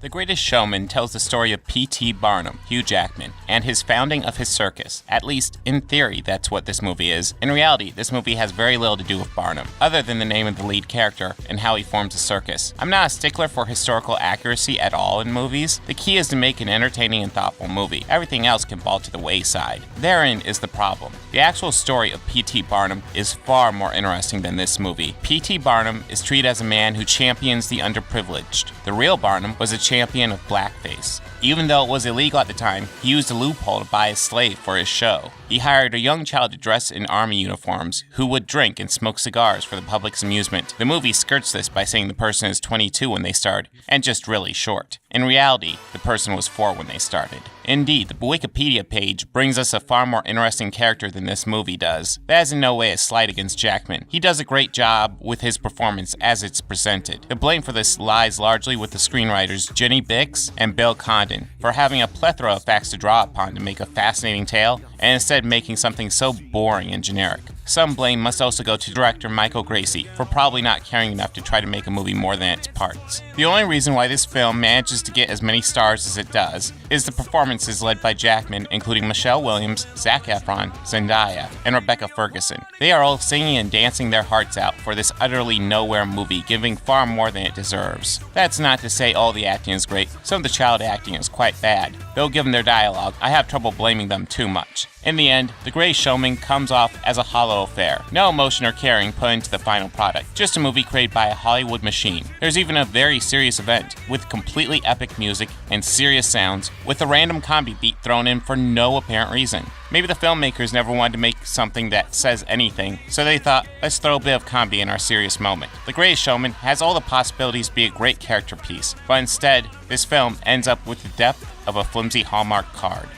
The Greatest Showman tells the story of P.T. Barnum, Hugh Jackman, and his founding of his circus. At least, in theory, that's what this movie is. In reality, this movie has very little to do with Barnum, other than the name of the lead character and how he forms a circus. I'm not a stickler for historical accuracy at all in movies. The key is to make an entertaining and thoughtful movie. Everything else can fall to the wayside. Therein is the problem. The actual story of P.T. Barnum is far more interesting than this movie. P.T. Barnum is treated as a man who champions the underprivileged. The real Barnum was a champion of blackface. Even though it was illegal at the time, he used a loophole to buy a slave for his show. He hired a young child to dress in army uniforms, who would drink and smoke cigars for the public's amusement. The movie skirts this by saying the person is 22 when they start, and just really short. In reality, the person was 4 when they started. Indeed, the Wikipedia page brings us a far more interesting character than this movie does. That is in no way a slight against Jackman. He does a great job with his performance as it's presented. The blame for this lies largely with the screenwriters Bicks and Bill Condon for having a plethora of facts to draw upon to make a fascinating tale, and instead making something so boring and generic. Some blame must also go to director Michael Gracey for probably not caring enough to try to make a movie more than its parts. The only reason why this film manages to get as many stars as it does is the performances led by Jackman, including Michelle Williams, Zac Efron, Zendaya, and Rebecca Ferguson. They are all singing and dancing their hearts out for this utterly nowhere movie, giving far more than it deserves. That's not to say all the acting is great. Some of the child acting is quite bad. Though given their dialogue, I have trouble blaming them too much. In the end, The Greatest Showman comes off as a hollow affair. No emotion or caring put into the final product, just a movie created by a Hollywood machine. There's even a very serious event, with completely epic music and serious sounds, with a random comedy beat thrown in for no apparent reason. Maybe the filmmakers never wanted to make something that says anything, so they thought, let's throw a bit of comedy in our serious moment. The Greatest Showman has all the possibilities to be a great character piece, but instead, this film ends up with the depth of a flimsy Hallmark card.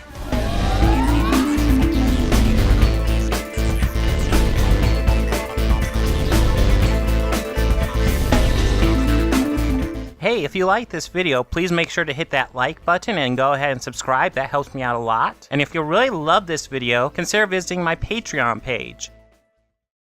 Hey, if you like this video, please make sure to hit that like button and go ahead and subscribe. That helps me out a lot. And if you really love this video, consider visiting my Patreon page.